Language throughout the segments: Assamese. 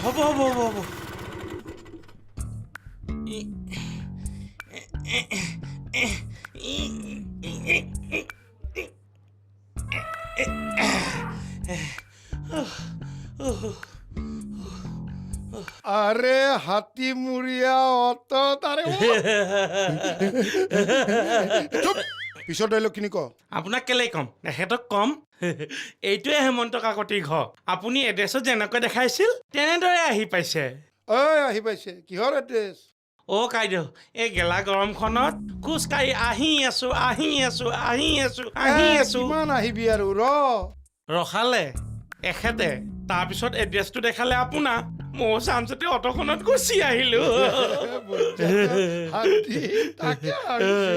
হ'ব হ'ব হ'ব হ'ব আৰে হাতী মুড়িয়া অত তাৰে চুপ পিছৰ ডাইলগখিনি ক আপোনাক কেলেই ক'ম এখেতক ক'ম এইটোৱে হেমন্ত কাকতিৰ ঘৰ আপুনি এড্ৰেছত যেনেকৈ দেখাইছিল তেনেদৰে আহি পাইছে ঐ আহি পাইছে কিহৰ এড্ৰেছ অ' কাইদেউ এই গেলা গৰমখনত খোজকাঢ়ি আহি আছো কিমান আহিবি আৰু ৰখালে এখেতে তাৰপিছত এড্ৰেছটো দেখালে আপোনাৰ মই চামচতে অট'খনত গুচি আহিলো হাতী তাকে ভাবিছো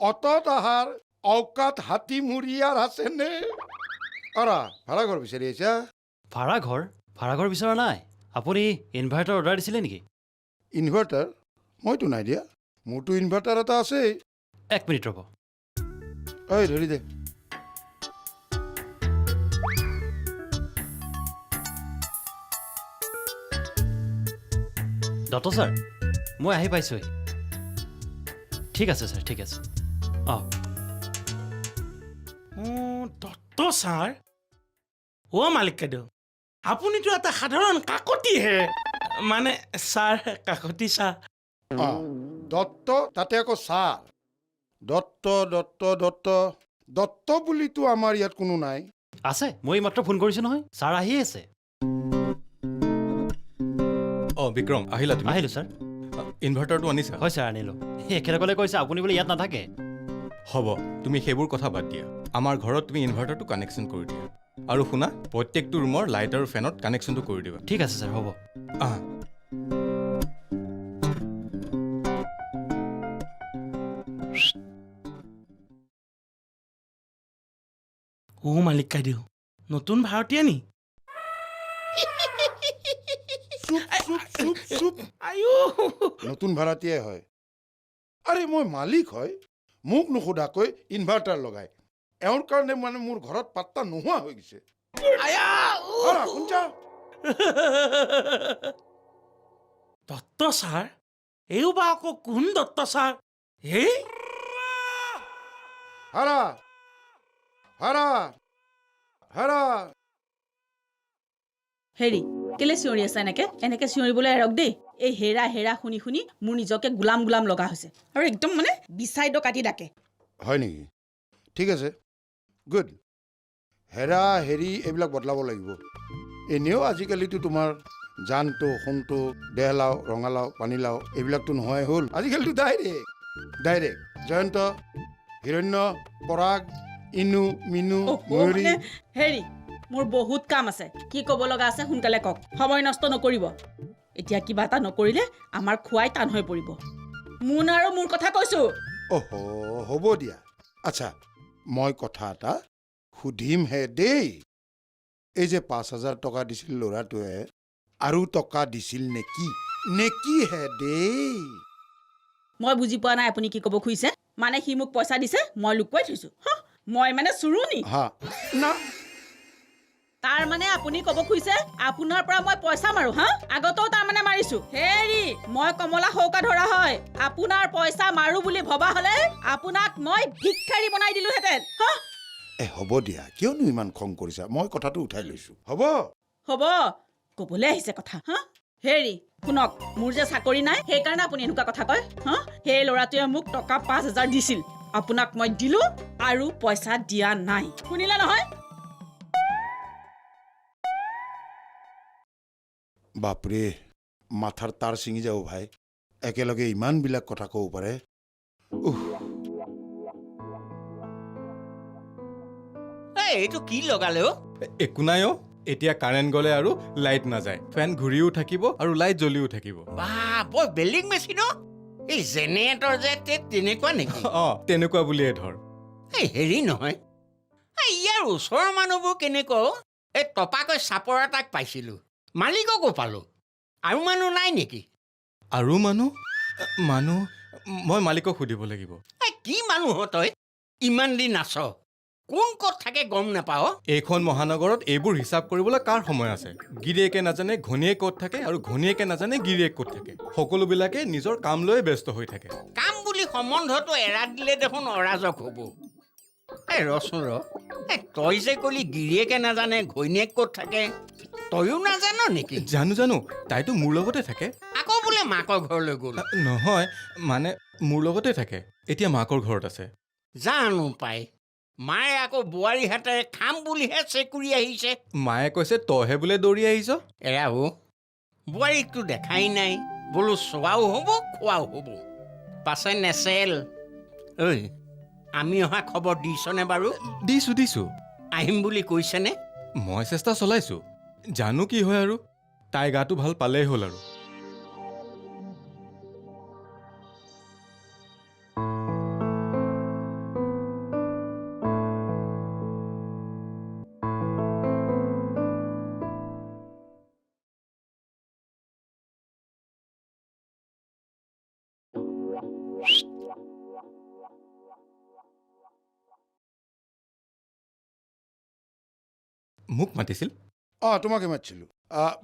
অতত আহাৰ অকাত হাতী মুড়িয়াৰ আছেনে অৰা ভাড়া ঘৰ বিচাৰি আহিছা ভাড়াঘৰ বিচৰা নাই আপুনি ইনভাৰ্টাৰ অৰ্ডাৰ দিছিলে নেকি ইনভাৰ্টাৰ মইতো নাই দিয়া মোৰতো ইনভাৰ্টাৰ এটা আছেই 1 মিনিট ৰ'ব ঐ ধৰি দে দত্ত ছাৰ মই আহি পাইছোঁহি ঠিক আছে ছাৰ ঠিক আছে অঁ দত্ত ছাৰ অ' মালিক কাইদেউ আপুনিতো এটা সাধাৰণ কাকতিহে মানে ছাৰ কাকতি ছাৰ দত্ত তাতে আকৌ ছাৰ দত্ত দত্ত দত্ত দত্ত বুলিতো আমাৰ ইয়াত কোনো নাই আছে মই এইমাত্ৰ ফোন কৰিছোঁ নহয় ছাৰ আহি আছে বিক্ৰম আহিলা তুমি আহিলোঁ ছাৰ ইনভাৰ্টাৰটো আনিছা হয় ছাৰ আনিলোঁ এখেতসকলে কৈছে আপুনি বোলে ইয়াত নাথাকে হ'ব তুমি সেইবোৰ কথা বাদ দিয়া আমাৰ ঘৰত তুমি ইনভাৰ্টাৰটো কানেকশ্যন কৰি দিয়া আৰু শুনা প্ৰত্যেকটো ৰুমৰ লাইট আৰু ফেনত কানেকশ্যনটো কৰি দিবা ঠিক আছে ছাৰ হ'ব আহা অ' মালিক কাইদেউ নতুন ভাৰতীয় নি চুপ চুপ চুপ চুপ আয়ো নতুন ভাড়াতীয়াই হয় আৰে মই মালিক হয় মোক নুসুধাকৈ ইনভাৰ্টাৰ লগাই এওঁৰ কাৰণে মানে মোৰ ঘৰত পাত্তা নোহোৱা হৈ গৈছে শুনছা দত্ত ছাৰ এইও বা আকৌ কোন দত্ত ছাৰ এই হাৰা হাৰা হাৰা হেৰি কেলে চিঞৰি আছে এনেকে চিঞৰিবলৈ এৰক দেই এই হেৰা হেৰা শুনি শুনি মোৰ নিজকে গোলাম লগা হৈছে আৰু একদম মানে বিচাইড কাটি ডাকে হয় নেকি ঠিক আছে গুড হেৰা হেৰি এইবিলাক বদলাব লাগিব এনেও আজিকালিতো তোমাৰ জানটো সোণটো দেহলাও ৰঙালাও পানীলাও এইবিলাকতো নোহোৱাই হ'ল আজিকালিতো ডাইৰেক্ট জয়ন্ত হিৰণ্য পৰাগ ইনু মিনু ময়ূৰী হেৰি মোৰ বহুত কাম আছে কি ক'ব লগা আছে সোনকালে কওক সময় নষ্ট নকৰিব এতিয়া কিবা এটা নকৰিলে আমাৰ খোৱাই টান হৈ পৰিব মোন আৰু মোৰ কথা কৈছো অহ হ'ব দিয়া আচ্ছা মই কথা এটা সুধিমহে দেই এই যে 5,000 টকা দিছিল ল'ৰাটোৱে আৰু টকা দিছিল নেকি হে দেই মই বুজি পোৱা নাই আপুনি কি ক'ব খুজিছে মানে সি মোক পইচা দিছে মই লুকুৱাই থৈছো মই মানে চুৰুনি হা না তাৰ মানে আপুনি ক'ব খুজিছে আপোনাৰ পৰা মই পইচা মাৰো আগতেও তাৰ মানে মাৰিছো হেৰি মই কমলা সৌকা ধৰা হয় আপোনাৰ পইচা মাৰো বুলি ভবা হলে আপোনাক মই ভিক্ষাৰী বনাই দিলোহেঁতেন হ'ব দিয়া কিয়নো ইমান খং কৰিছা মই কথাটো উঠাই লৈছো হ'ব ক'বলৈ আহিছে কথা হেৰি শুনক মোৰ যে চাকৰি নাই সেইকাৰণে আপুনি এনেকুৱা কথা কয় সেই ল'ৰাটোৱে মোক টকা 5,000 দিছিল আপোনাক মই দিলো আৰু পইচা দিয়া নাই শুনিলে নহয় বাপৰে মাথাৰ তাৰ ছিঙি যাব ভাই একেলগে ইমানবিলাক কথা ক'ব পাৰে এইটো কি লগালে একো নাই এতিয়া কাৰেণ্ট গ'লে আৰু লাইট নাযায় ফেন ঘূৰিও থাকিব আৰু লাইট জ্বলিও থাকিব বৰ বেলিং মেচিন এই জেনেৰেটৰ যে তেনেকুৱা নেকি তেনেকুৱা বুলিয়ে ধৰ হেৰি নহয় ইয়াৰ ওচৰৰ মানুহবোৰ কেনেকুৱা এই টপাকৈ চাপৰ এটাক পাইছিলো মালিককো পালো আৰু মানুহ নাই নেকি আৰু মানুহ মই মালিকক সুধিব লাগিব কি মানুহ তই ইমান দিন আছ কোন ক'ত থাকে গম নাপাওঁ এইখন মহানগৰত এইবোৰ হিচাপ কৰিবলৈ কাৰ সময় আছে? গিৰিয়েকে নাজানে ঘনীয়েক ক'ত থাকে আৰু ঘনীয়েকে নাজানে গিৰিয়েক ক'ত থাকে। সকলোবিলাকে নিজৰ কাম লৈয়ে ব্যস্ত হৈ থাকে। কাম বুলি সম্বন্ধটো এৰা দিলে দেখোন অৰাজক হ'ব। এই ৰচোন তই যে কলি গিৰিয়েকে নাজানে ঘৈণীয়েক ক'ত থাকে, তয়ো নাজান নেকি? জানো তাইতো মোৰ লগতে থাকে। আকৌ বোলে মাকৰ ঘৰলৈ গ'ল। নহয় মানে মোৰ লগতে থাকে, এতিয়া মাকৰ ঘৰত আছে। জানো পাই, মায়ে আকৌ বোৱাৰী হাতেৰে খাম বুলিহে চেকুৰি আহিছে। মায়ে কৈছে তইহে বোলে দৌৰি আহিছ। এৰা বোৱাৰীকতো দেখাই নাই, বোলো চোৱাও হ'ব খোৱাও হ'ব। পাছে নেচেল ঐ, আমি অহা খবৰ দিছনে বাৰু? দিছো আহিম বুলি কৈছেনে? মই চেষ্টা চলাইছো, জানো কি হয় আৰু। তাই গাটো ভাল পালেই হ'ল আৰু। মোক মাতিছিল? তোমাকে মাতিছিলোঁ।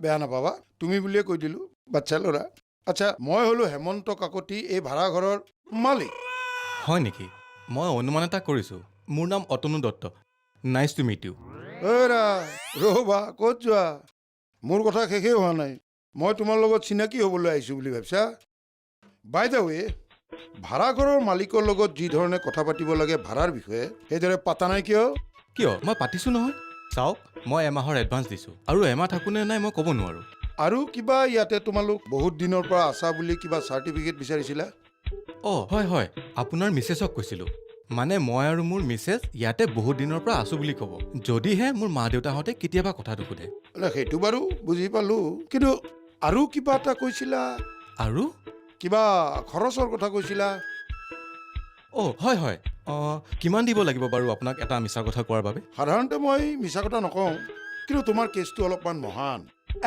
বেয়া নাপাবা, তুমি বুলিয়ে কৈ দিলোঁ, বাচ্ছা ল'ৰা। আচ্ছা, মই হ'লোঁ হেমন্ত কাকতি, এই ভাড়াঘৰৰ মালিক। হয় নেকি? মই অনুমান এটা কৰিছোঁ। মোৰ নাম Atanu Dutta. Nice to meet you. ৰ'বা, ক'ত যোৱা? মোৰ কথা শেষেই হোৱা নাই। মই তোমাৰ লগত চিনাকি হ'বলৈ আহিছোঁ বুলি ভাবিছা? বাই দ্য ৱে, ভাড়াঘৰৰ মালিকৰ লগত যি ধৰণে কথা পাতিব লাগে ভাড়াৰ বিষয়ে, সেইদৰে পাতা নাই কিয়? কিয়? মই পাতিছোঁ নহয়। চাওক, মই এমাহৰ এডভান্স দিছোঁ আৰু এমাহ থাকোঁনে নাই মই ক'ব নোৱাৰোঁ। আৰু কিবা ইয়াতে তোমালোক বহুত দিনৰ পৰা আছা বুলি কিবা চাৰ্টিফিকেট বিচাৰিছিলা? হয়, আপোনাৰ মিছেছক কৈছিলোঁ। মানে মই আৰু মোৰ মিছেছ ইয়াতে বহুত দিনৰ পৰা আছোঁ বুলি ক'ব, যদিহে মোৰ মা দেউতাহঁতে কেতিয়াবা কথাটো সোধে। সেইটো বাৰু বুজি পালোঁ, কিন্তু আৰু কিবা এটা কৈছিলা? আৰু কিবা খৰচৰ কথা কৈছিলা? হয়। কিমান দিব লাগিব বাৰু আপোনাক এটা মিছা কথা কোৱাৰ বাবে? সাধাৰণতে মই মিছা কথা নকওঁ, কিন্তু তোমাৰ কেছটো অলপমান মহান।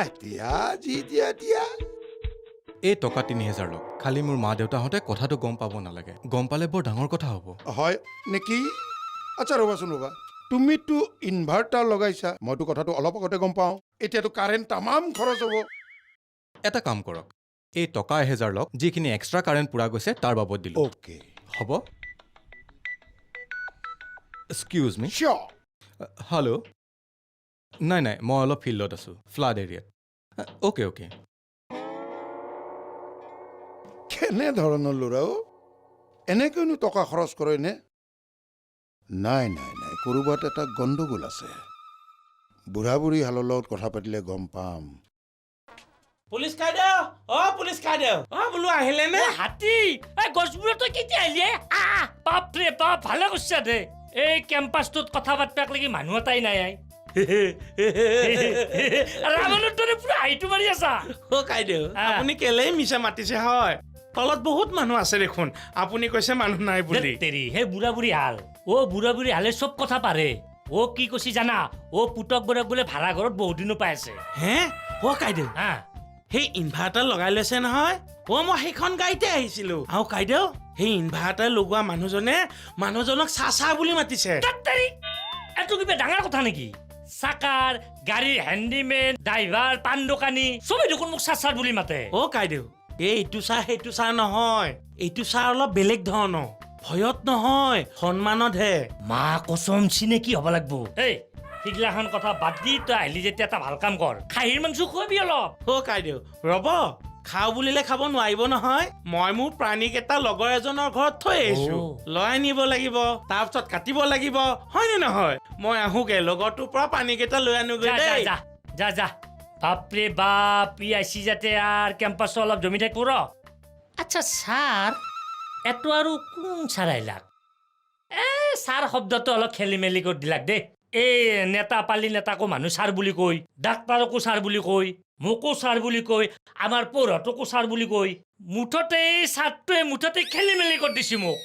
এতিয়া যি দিয়া। এই টকা ৩,০০০ লওক। খালি মোৰ মা দেউতাহঁতে কথাটো গম পাব নালাগে। গম পালে বৰ ডাঙৰ কথা হ'ব। হয় নেকি? আচ্ছা ৰ'বাচোন ৰ'বা, তুমিতো ইনভাৰ্টাৰ লগাইছা, মইতো কথাটো অলপ আগতে গম পাওঁ। এতিয়াতো কাৰেণ্ট তামাম খৰচ হ'ব। এটা কাম কৰক, এই টকা ১,০০০ লওক। যিখিনি এক্সট্ৰা কাৰেণ্ট পুৰা গৈছে তাৰ বাবদ দিলোঁ। অ'কে, হ'ব? এক্সকিউজ মি। চিয়'ৰ। হেল্ল'। নাই মই অলপ ফিল্ডত আছোঁ, ফ্লাড এৰিয়াত। অ'কে। কেনে ধৰণৰ ল'ৰা অ'? এনেকৈনো টকা খৰচ কৰেনে? নাই, ক'ৰবাত এটা গণ্ডগোল আছে। বুঢ়া বুঢ়ী হালৰ লগত কথা পাতিলে গম পাম। পুলিচ কাইদেউ, পুলিচ কাইদেউ, বোলো আহিলে নে? হাতী এই গছবোৰতো কেতিয়া আহিলে? বাপৰে বাপ, ভালে কৰিছা দে। এই কেম্পাছটোত কথা পাতিবাক লাগি মানুহ এটাই নাই। ৰাৱণৰ দৰে পুৰা হাঁহিটো মাৰি আছা। কাইদেউ, আপুনি কেলেই মিছা মাতিছে হয়? তলত বহুত মানুহ আছে দেখোন, আপুনি কৈছে মানুহ নাই বুলি। তেৰি সেই বুঢ়া বুঢ়ী হাল, বুঢ়া বুঢ়ী হালে চব কথা পাৰে। কি কৈছি জানা? পুতক বৰক বোলে ভাড়া ঘৰত বহুত দিনো পাই আছে। হে? কাইদেউ, সেই ইনভাৰ্টাৰ লগাই লৈছে নহয়। মই সেইখন গাড়ীতে আহিছিলো। আৰু কাইদেউ, সেই ইনভাৰ্টাৰ লগোৱা মানুহজনক চাচা বুলি মাতিছে। এইটো কিবা ডাঙৰ কথা নেকি? চাকাৰ, গাড়ীৰ হেণ্ডিমেন, ড্ৰাইভাৰ, পাণ দোকানী চবেই দেখোন মোক চাচাৰ বুলি মাতে। কাইদেউ, এইটো চাহ সেইটো চাহ নহয়। এইটো চাহ অলপ বেলেগ ধৰণৰ। ভয়ত নহয়, সন্মানতহে। মা কচম চিনাকি হ'ব লাগব। সিগিলাখন কথা বাদ দি তই আহিলি যেতিয়া এটা ভাল কাম কৰ, খাহীৰ মাংস খুৱাবি অলপ। কাইদেউ ৰ'ব, খাওঁ বুলিলে খাব নোৱাৰিব নহয়। মই মোৰ প্ৰাণীকেইটা লগৰ এজনৰ ঘৰত থৈ আহিছো। লৈ আনিব লাগিব, তাৰপিছত কাটিব লাগিব, হয়নে নহয়? মই আহোগে, লগৰটোৰ পৰা প্ৰাণীকেইটা লৈ আনোগৈ দেই। যা। বাপৰে বাপ, ই আইছি যাতে আৰু কেম্পাছটো অলপ জমি থাকিব ৰ। আচ্ছা ছাৰ, এইটো আৰু কোন ছাৰ আহিলাক? ছাৰ শব্দটো অলপ খেলি মেলি কৰি দিলাক দেই। এই নেতা পালি নেতাকো মানুহ ছাৰ বুলি কয়, ডাক্তৰকো ছাৰ বুলি কয়, মোকো ছাৰ বুলি কয়, আমাৰ পঢ়াটোকো ছাৰ বুলি কয়। মুঠতে এই ছাৰটোৱে খেলি মেলি কৰি দিছে মোক।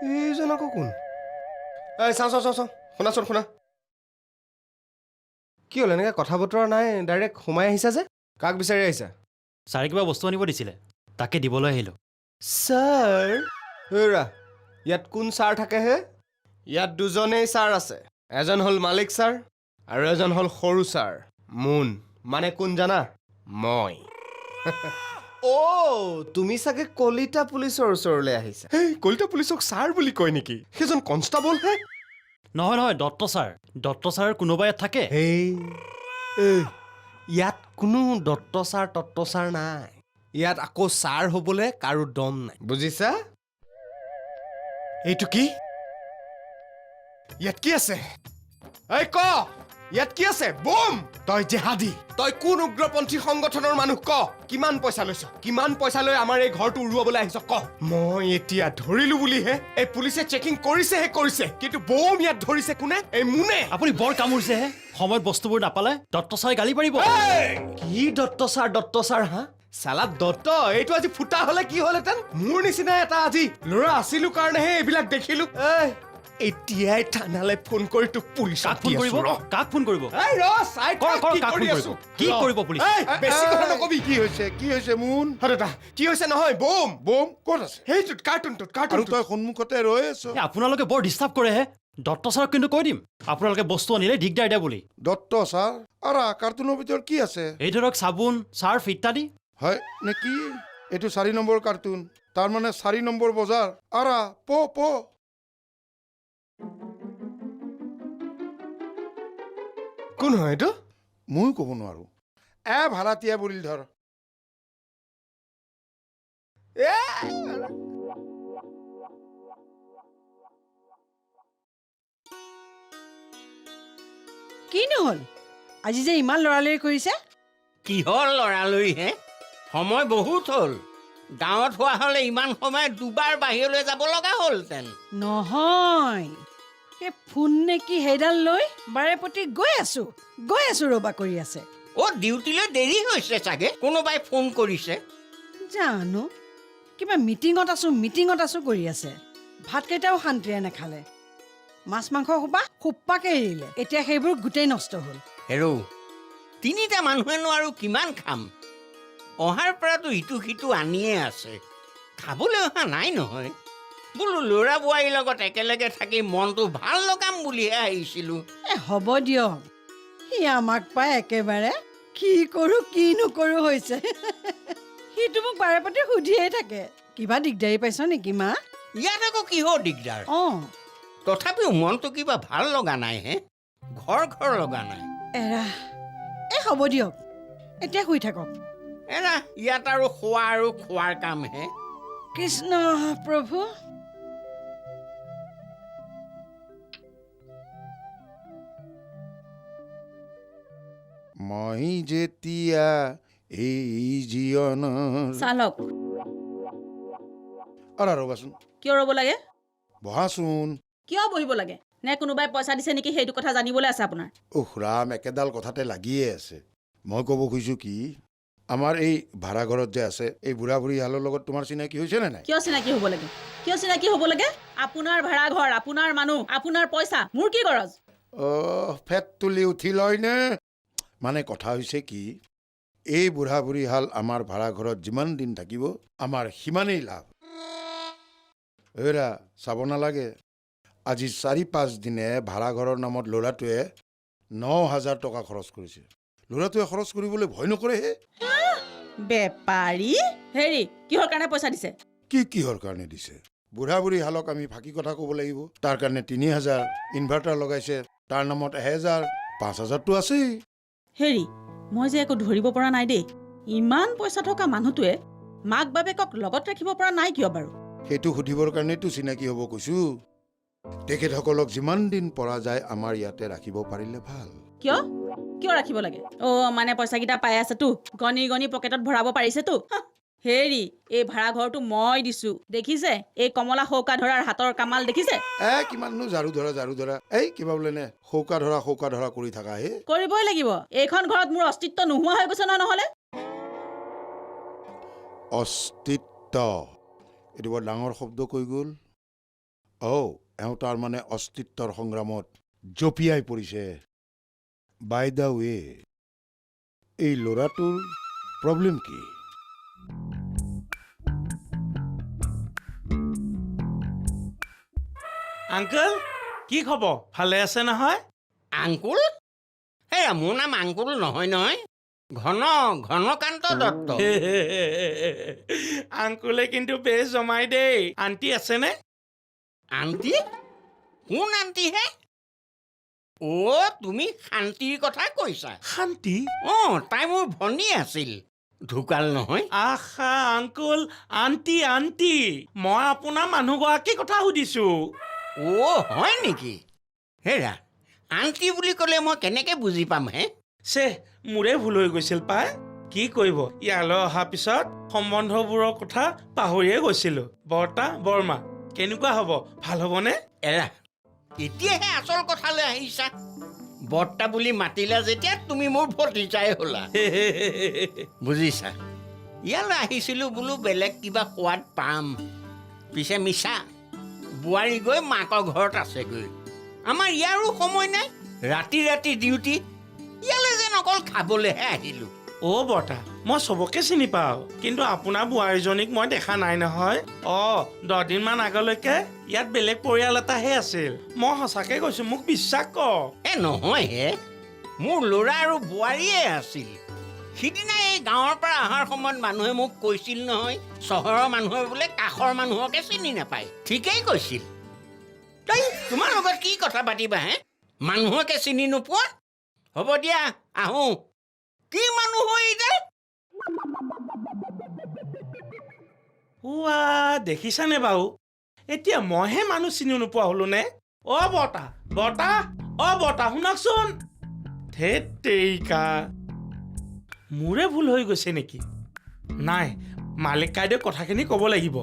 এইজন আকৌ কোন? এই চাওঁ শুনাচোন শুনা। কি হ'ল এনেকৈ কথা বতৰা নাই, ডাইৰেক্ট সোমাই আহিছা যে? কাক বিচাৰি আহিছা? ছাৰে কিবা বস্তু আনিব দিছিলে, তাকে দিবলৈ আহিলোঁ। ছাৰ? হেৰা, ইয়াত কোন ছাৰ থাকে হে? ইয়াত দুজনেই ছাৰ আছে। এজন হ'ল মালিক ছাৰ আৰু এজন হ'ল সৰু ছাৰ। মুন মানে কোন জানা? মই। তুমি চাগে কলিতা পুলিচৰ ওচৰলৈ আহিছা। এই কলিতা পুলিচক ছাৰ বুলি কয় নেকি? সেইজন কনষ্টেবল হে। নহয় দত্ত ছাৰ। দত্ত ছাৰ কোনোবা ইয়াত থাকে? ইয়াত কোনো দত্ত ছাৰ তত্ত ছাৰ নাই। ইয়াত আকৌ ছাৰ হ'বলৈ কাৰো দম নাই, বুজিছা? এইটো কি? ইয়াত কি আছে? এই ক, ইয়াত কি আছে? বুম! তই জেহাদী, তই কোন উগ্ৰপন্থী সংগঠনৰ মানুহ? ক, কিমান পইচা লৈছ? কিমান পইচা লৈ আমাৰ এই ঘৰটো উৰুৱাবলৈ আহিছ? ক। মই এতিয়া ধৰিলো বুলিহে। এই পুলিচে চেকিং কৰিছে, কিন্তু বম ইয়াত ধৰিছে কোনে? এই মুনে। আপুনি বৰ কামুৰিছেহে। সময়ত বস্তুবোৰ নাপালে দত্ত ছাৰে গালি পাৰিব। কি দত্ত ছাৰ হা? চালা দত্ত, এইটো আজি ফুটা হলে কি হলহেঁতেন? মোৰ নিচিনা এটা আজি ল'ৰা আছিলো কাৰণেহে এইবিলাক দেখিলো। এতিয়াই থানালৈ ফোন কৰি তোক পুলিচ কাক ফোন কৰিব? কাক ফোন কৰিব? কি কৰিব পুলিচ? বেছি কথা নকবি। কি হৈছে মুন? দাদা কি হৈছে নহয়? বম বম ক'ত আছে? সেইটোত কাৰ্টুনটোত আৰু তই সন্মুখতে ৰৈ আছ। আপোনালোকে বৰ ডিষ্টাৰ্ব কৰেহে। দত্ত ছাৰক কিন্তু কৈ দিম আপোনালোকে বস্তু আনিলে দিগদাৰ দিয়া বুলি। দত্ত ছাৰ আৰু কাৰ্টুনৰ ভিতৰত কি আছে? এই ধৰক চাবোন, চাৰ্ফ ইত্যাদি। হয় নেকি? এইটো 4 নম্বৰ কাৰ্টুন, তাৰমানে 4 নম্বৰ বজাৰ। আৰা প কোন হয় এইটো? ময়ো ক'ব নোৱাৰো। ভাড়াতীয়া বুলি ধৰ। কি নহ'ল আজি যে ইমান লৰালৰি কৰিছে? কিহৰ লৰালৰি হে? সময় বহুত হ'ল। গাঁৱত হোৱা হ'লে ইমান সময় দুবাৰ বাহিৰলৈ যাব লগা হ'লহেঁতেন। নহয়, সেই ফোন নে কি সেইডাল লৈ বাৰে প্ৰতি গৈ আছো ৰবা কৰি আছে। ডিউটিলৈ দেৰি হৈছে চাগে, কোনোবাই ফোন কৰিছে। জানো, কিবা মিটিঙত আছো কৰি আছে। ভাতকেইটাও শান্তিৰে নাখালে। মাছ মাংস সোপাকে এৰিলে। এতিয়া সেইবোৰ গোটেই নষ্ট হ'ল। হেৰৌ, 3টা মানুহেনো আৰু কিমান খাম? অহাৰ পৰাতো ইটো সিটো আনিয়ে আছে, খাবলৈ অহা নাই নহয়। বোলো ল'ৰা বোৱাৰীৰ লগত একেলগে থাকি মনটো ভাল লগাম বুলিহে আহিছিলো। হ'ব দিয়ক, সি আমাক পাই একেবাৰে কি কৰো কি নকৰো হৈছে। সিটো মোক বাৰে প্ৰতি সুধিয়ে থাকে। কিবা দিগদাৰী পাইছ নেকি মা? ইয়াত আকৌ কিহৰ দিগদাৰ? তথাপিও মনটো কিবা ভাল লগা নাই হে, ঘৰ লগা নাই। হ'ব দিয়ক, এতিয়া শুই থাকক। ইয়াত আৰু খোৱা আৰু খোৱাৰ কাম হে। কৃষ্ণ প্ৰভু। মই যেতিয়া এই জীৱনৰ চালক ৰ'বাচোন। কিয় ৰ'ব লাগে? বহাচোন। কিয় বহিব লাগে? নে কোনোবাই পইচা দিছে নেকি সেইটো কথা জানিবলৈ আছে আপোনাৰ? ৰাম, একেডাল কথাতে লাগিয়ে আছে। মই ক'ব খুজিছো কি, আমাৰ এই ভাড়া ঘৰত যে আছে, এই বুঢ়া বুঢ়ী হালৰ লগত তোমাৰ চিনাকি হৈছে নে নাই? কিয় চিনাকি হ'ব লাগে? আপোনাৰ ভাড়া ঘৰ, আপোনাৰ মানুহ, আপোনাৰ পইচা, মোৰ কি গৰজ? ফেট তুলি উঠি লয় নে? মানে কথা হৈছে কি, এই বুঢ়া বুঢ়ী হাল আমাৰ ভাড়া ঘৰত যিমান দিন থাকিব আমাৰ সিমানেই লাভ। চাব নালাগে, আজি 4-5 দিনে ভাড়া ঘৰৰ নামত ল'ৰাটোৱে 9,000 টকা খৰচ কৰিছে। ল'ৰাটোৱে খৰচ কৰিবলৈ ভয় নকৰেহে। বেপাৰী হেৰি, কিহৰ কাৰণে পইচা দিছে? কিহৰ কাৰণে দিছে? বুঢ়া বুঢ়ী হালক আমি ফাঁকি কথা ক'ব লাগিব। তাৰ কাৰণে 3,000, ইনভাৰ্টাৰ লগাইছে, তাৰ নামত 1,000, 5,000টো আছেই। হেৰি, মই যে একো ধৰিব পৰা নাই দেই। ইমান পইচা থকা মানুহটোৱে মাক বাপেকক লগত ৰাখিব পৰা নাই কিয় বাৰু? সেইটো সুধিবৰ কাৰণেতো চিনাকি হ'ব কৈছো। তেখেতসকলক যিমান দিন পৰা যায় আমাৰ ইয়াতে ৰাখিব পাৰিলে ভাল। কিয় ৰাখিব লাগে? মানে পইচাকেইটা পাই আছেতো, গণি পকেটত ভৰাব পাৰিছেতো। হেৰি, এই ভাড়া ঘৰটো মই দিছো, দেখিছে? এই কমলা সৌকা ধৰাৰ হাতৰ কামাল দেখিছে? কিমাননো ঝাৰু ধৰা। কিবা বোলে নে সৌকা ধৰা কৰি থাকা হে। কৰিবই লাগিব। এইখন ঘৰত মোৰ অস্তিত্ব নোহোৱা হৈ গৈছে নহ'লে। অস্তিত্ব, এইটো বৰ ডাঙৰ শব্দ কৈ গ'ল। এওঁ তাৰমানে অস্তিত্বৰ সংগ্ৰামত জঁপিয়াই পৰিছে। বাই দ্য ৱে, এই ল'ৰাটোৰ প্ৰব্লেম কি? আংকল কি খবৰ? ভালে আছে নহয়? আংকুল হেৰা মোৰ নাম আংকুল নহয় নহয়, ঘনকান্ত দত্ত। আংকুলে কিন্তু বেছ জমাই দেই। আণ্টি আছেনে? আণ্টি? কোন আণ্টি হে? অ' তুমি শান্তিৰ কথা কৈছা? শান্তি? অঁ, তাই মোৰ ভনী আছিল, ঢুকাল নহয়। আহা আংকুল, আণ্টি আণ্টি, মই আপোনাৰ মানুহগৰাকীৰ কথা সুধিছো। অ' হয় নেকি? হেৰা আণ্টি বুলি ক'লে মই কেনেকৈ বুজি পাম হে? চে মোৰে ভুল হৈ গৈছিল পাই। কি কৰিব, ইয়ালৈ অহাৰ পিছত সম্বন্ধবোৰৰ কথা পাহৰিয়ে গৈছিলো। বৰ্তা বৰমা কেনেকুৱা হ'ব? ভাল হ'বনে? এৰা এতিয়াহে আচল কথালৈ আহিছা। বৰ্তা বুলি মাতিলা যেতিয়া তুমি মোৰ ভতিজাই হ'লা। বুজিছা, ইয়ালৈ আহিছিলোঁ বোলো বেলেগ কিবা সোৱাদ পাম, পিছে মিছা। বোৱাৰী গৈ মাকৰ ঘৰত আছেগৈ। আমাৰ ইয়াৰো সময় নাই, ৰাতি ৰাতি ডিউটি। ইয়ালৈ যেন অকল খাবলৈহে আহিলোঁ। অ' বৰ্তা, মই চবকে চিনি পাওঁ, কিন্তু আপোনাৰ বোৱাৰীজনীক মই দেখা নাই নহয়। 10 দিনমান আগলৈকে ইয়াত বেলেগ পৰিয়াল এটাহে আছিল। মই সঁচাকে কৈছো, মোক বিশ্বাস কৰ। নহয় হে, মোৰ ল'ৰা আৰু বোৱাৰীয়ে আছিল। সিদিনা এই গাঁৱৰ পৰা অহাৰ সময়ত মানুহে মোক কৈছিল নহয়, চহৰৰ মানুহে বোলে কাষৰ মানুহকে চিনি নাপায়। ঠিকেই কৈছিল। তই তোমাৰ লগত কি কথা পাতিবা হে? মানুহকে চিনি নোপোৱা? হ'ব দিয়া আহোঁ। কি মানুহ হয় এতিয়া? দেখিছানে বাৰু, এতিয়া মইহে মানুহ চিনি নোপোৱা হলো নে? অ' বৰ্তা বৰ্তা, অ' বৰ্তা শুনকচোন। ধেত তেৰিকা, মোৰে ভুল হৈ গৈছে নেকি? নাই, মালিক কাইদেউ কথাখিনি ক'ব লাগিব।